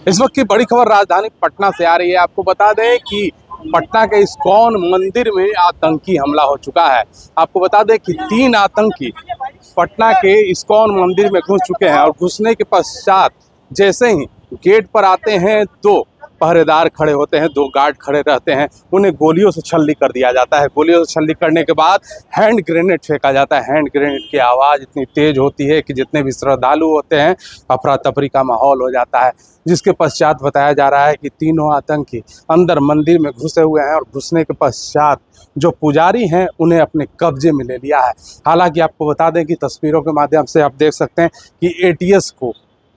इस वक्त की बड़ी खबर राजधानी पटना से आ रही है। आपको बता दें कि पटना के इस्कॉन मंदिर में आतंकी हमला हो चुका है। आपको बता दें कि 3 आतंकी पटना के इस्कॉन मंदिर में घुस चुके हैं और घुसने के पश्चात जैसे ही गेट पर आते हैं 2 पहरेदार खड़े होते हैं, 2 गार्ड खड़े रहते हैं, उन्हें गोलियों से छल्ली कर दिया जाता है। गोलियों से छल्ली करने के बाद हैंड ग्रेनेड फेंका जाता है। हैंड ग्रेनेड की आवाज़ इतनी तेज होती है कि जितने भी श्रद्धालु होते हैं अफरा तफरी का माहौल हो जाता है। जिसके पश्चात बताया जा रहा है कि तीनों आतंकी अंदर मंदिर में घुसे हुए हैं और घुसने के पश्चात जो पुजारी हैं उन्हें अपने कब्जे में ले लिया है। हालांकि आपको बता दें कि तस्वीरों के माध्यम से आप देख सकते हैं कि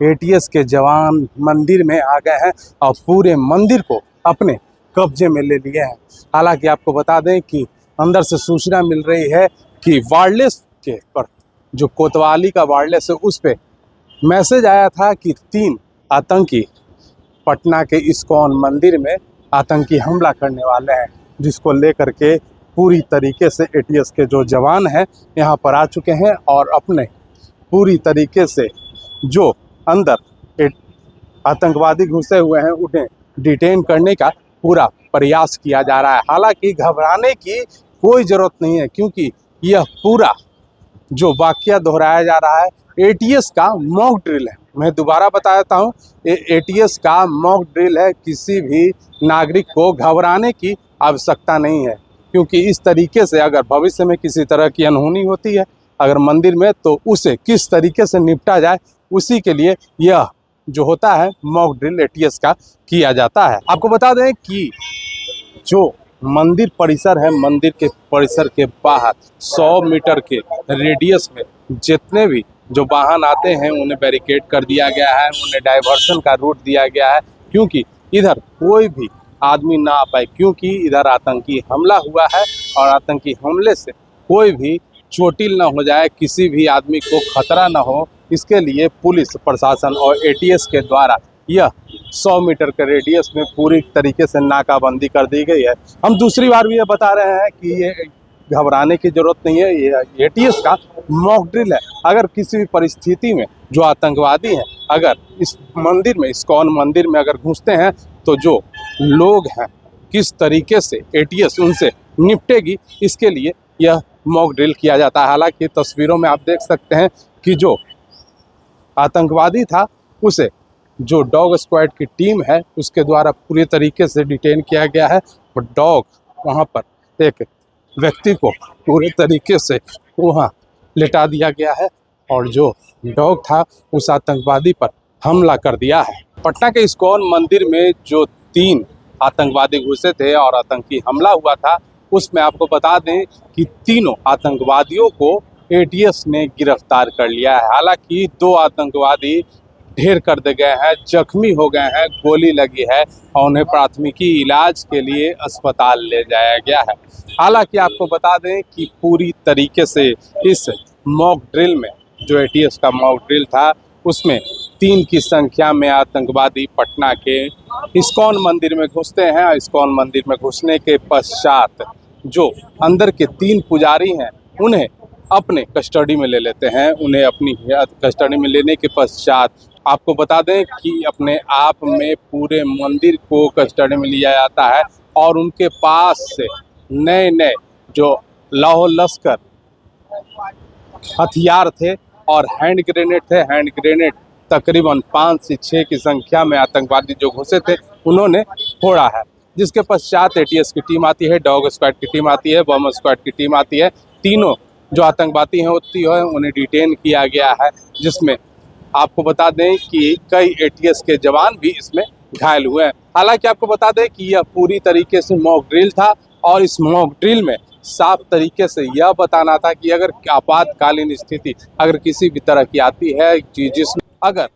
एटीएस के जवान मंदिर में आ गए हैं और पूरे मंदिर को अपने कब्जे में ले लिए हैं। हालांकि आपको बता दें कि अंदर से सूचना मिल रही है कि वायरलेस के पर जो कोतवाली का वायरलेस है उस पर मैसेज आया था कि 3 आतंकी पटना के इस्कॉन मंदिर में आतंकी हमला करने वाले हैं, जिसको लेकर के पूरी तरीके से एटीएस के जो जवान हैं यहाँ पर आ चुके हैं और अपने पूरी तरीके से जो अंदर आतंकवादी घुसे हुए हैं उन्हें डिटेन करने का पूरा प्रयास किया जा रहा है। हालांकि घबराने की कोई ज़रूरत नहीं है, क्योंकि यह पूरा जो वाकया दोहराया जा रहा है एटीएस का मॉक ड्रिल है। मैं दोबारा बता देता हूँ, एटीएस का मॉक ड्रिल है। किसी भी नागरिक को घबराने की आवश्यकता नहीं है, क्योंकि इस तरीके से अगर भविष्य में किसी तरह की अनहोनी होती है अगर मंदिर में, तो उसे किस तरीके से निपटा जाए उसी के लिए यह जो होता है मॉक ड्रिल एटीएस का किया जाता है। आपको बता दें कि जो मंदिर परिसर है, मंदिर के परिसर के बाहर 100 मीटर के रेडियस में जितने भी जो वाहन आते हैं उन्हें बैरिकेड कर दिया गया है, उन्हें डाइवर्सन का रूट दिया गया है, क्योंकि इधर कोई भी आदमी ना आ पाए, क्योंकि इधर आतंकी हमला हुआ है और आतंकी हमले से कोई भी चोटिल ना हो जाए, किसी भी आदमी को खतरा ना हो, इसके लिए पुलिस प्रशासन और एटीएस के द्वारा यह 100 मीटर के रेडियस में पूरी तरीके से नाकाबंदी कर दी गई है। हम दूसरी बार भी ये बता रहे हैं कि ये घबराने की ज़रूरत नहीं है, ये एटीएस का मॉक ड्रिल है। अगर किसी भी परिस्थिति में जो आतंकवादी हैं अगर इस मंदिर में, इस्कॉन मंदिर में अगर घुसते हैं तो जो लोग हैं किस तरीके से एटीएस उनसे निपटेगी, इसके लिए यह मॉक ड्रिल किया जाता है। हालांकि तस्वीरों में आप देख सकते हैं कि जो आतंकवादी था उसे जो डॉग स्क्वाड की टीम है उसके द्वारा पूरी तरीके से डिटेन किया गया है और डॉग वहां पर एक व्यक्ति को पूरे तरीके से वहां लिटा दिया गया है और जो डॉग था उस आतंकवादी पर हमला कर दिया है। पटना के इस्कॉन मंदिर में जो 3 आतंकवादी घुसे थे और आतंकी हमला हुआ था, उसमें आपको बता दें कि तीनों आतंकवादियों को एटीएस ने गिरफ्तार कर लिया है। हालांकि 2 आतंकवादी ढेर कर दिए गए हैं, जख्मी हो गए हैं, गोली लगी है और उन्हें प्राथमिकी इलाज के लिए अस्पताल ले जाया गया है। हालांकि आपको बता दें कि पूरी तरीके से इस मॉक ड्रिल में जो एटीएस का मॉक ड्रिल था उसमें 3 की संख्या में आतंकवादी पटना के इस्कॉन मंदिर में घुसते हैं। इस्कॉन मंदिर में घुसने के पश्चात जो अंदर के 3 पुजारी हैं उन्हें अपने कस्टडी में ले लेते हैं। उन्हें अपनी कस्टडी में लेने के पश्चात आपको बता दें कि अपने आप में पूरे मंदिर को कस्टडी में लिया जाता है और उनके पास से नए जो लाहौ लश्कर हथियार थे और हैंड ग्रेनेड थे। हैंड ग्रेनेड तकरीबन 5 से 6 की संख्या में आतंकवादी जो घुसे थे उन्होंने फोड़ा है। जिसके पश्चात एटीएस की टीम आती है, डॉग स्क्वाड की टीम आती है, बम स्क्वाड की टीम आती है। तीनों जो आतंकवादी होती है उन्हें डिटेन किया गया है, जिसमें आपको बता दें कि कई एटीएस के जवान भी इसमें घायल हुए हैं। हालांकि आपको बता दें कि यह पूरी तरीके से मॉक ड्रिल था और इस मॉक ड्रिल में साफ तरीके से यह बताना था कि अगर आपातकालीन स्थिति अगर किसी भी तरह की आती है, जिसमें अगर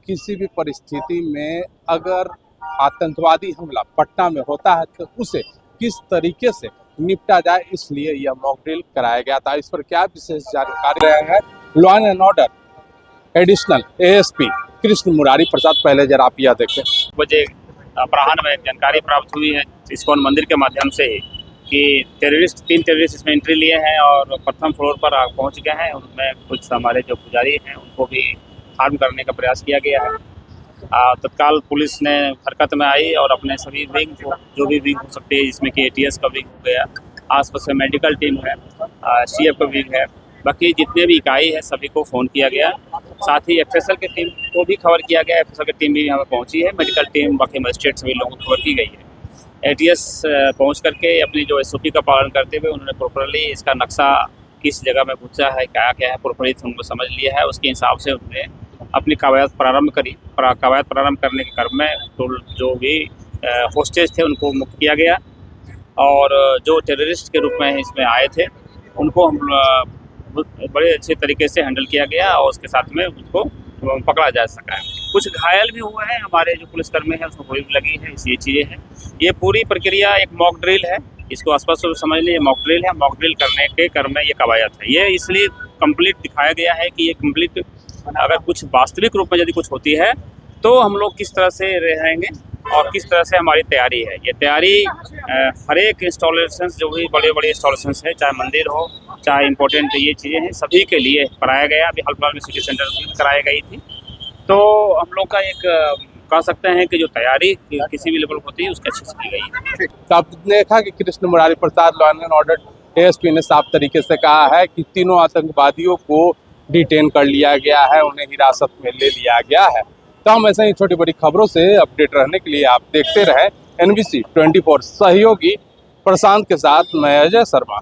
किसी भी परिस्थिति में अगर आतंकवादी हमला पटना में होता है तो उसे किस तरीके से निपटा जाए, इसलिए यह मॉक ड्रिल कराया गया था। इस पर क्या विशेष जानकारी रहे हैं law and order additional ASP Krishna Murari Prasad. पहले जरा आप यह देखें। मुझे अपराह्न में जानकारी प्राप्त हुई है इस्कॉन मंदिर के माध्यम से कि 3 टेररिस्ट इसमें एंट्री लिए हैं और प्रथम फ्लोर पर पहुंच गए हैं। उनमें कुछ हमारे जो पुजारी हैं उनको भी हार्म करने का प्रयास किया गया है। तत्काल पुलिस ने हरकत में आई और अपने सभी विंग को, जो भी विंग हो सकते हैं, जिसमें कि ATS का विंग हो गया, आसपास में मेडिकल टीम है, CF का विंग है, बाकी जितने भी इकाई है सभी को फ़ोन किया गया। साथ ही FSL की टीम को भी खबर किया गया, FSL की टीम भी यहाँ पर पहुँची है, मेडिकल टीम, बाकी मजिस्ट्रेट सभी लोगों को खबर की गई है। ATS पहुँच करके अपनी जो SOP का पालन करते हुए उन्होंने प्रॉपरली इसका नक्शा किस जगह में घुसा है, क्या क्या है, प्रॉपरली उनको समझ लिया है। उसके हिसाब से उन्होंने अपनी कवायद प्रारंभ करी। कवायद प्रारंभ करने के क्रम में तो जो भी होस्टेज थे उनको मुक्त किया गया और जो टेररिस्ट के रूप में इसमें आए थे उनको हम बड़े अच्छे तरीके से हैंडल किया गया और उसके साथ में उसको पकड़ा जा सका है। कुछ घायल भी हुए हैं, हमारे जो पुलिसकर्मी हैं उसको गोली भी लगी है, ये चीज़ें हैं। ये पूरी प्रक्रिया एक मॉक ड्रिल है, इसको स्पष्ट रूप से समझ लीजिए, मॉक ड्रिल है। मॉक ड्रिल करने के क्रम में ये कवायद है। ये इसलिए कंप्लीट दिखाया गया है कि ये कंप्लीट अगर कुछ वास्तविक रूप में यदि कुछ होती है तो हम लोग किस तरह से रहेंगे और किस तरह से हमारी तैयारी है। ये तैयारी हर एक इंस्टॉलेशंस, जो भी बड़े बड़े इंस्टॉलेशंस है, चाहे मंदिर हो, चाहे इंपॉर्टेंट ये चीज़ें हैं, सभी के लिए कराया गया। अभी हाल फिलहाल में सिटी सेंटर में कराई गई थी। तो हम लोग का एक कह सकते हैं कि जो तैयारी किसी भी लेवल होती है उसकी अच्छी से की गई है। तो आपने देखा कि कृष्ण मुरारी प्रसाद लॉ एंड ऑर्डर ASP ने साफ तरीके से कहा है कि तीनों आतंकवादियों को डिटेन कर लिया गया है, उन्हें हिरासत में ले लिया गया है। तो हम ऐसे ही छोटी बड़ी खबरों से अपडेट रहने के लिए आप देखते रहें NBC 24 सहयोगी प्रशांत के साथ मैं अजय शर्मा।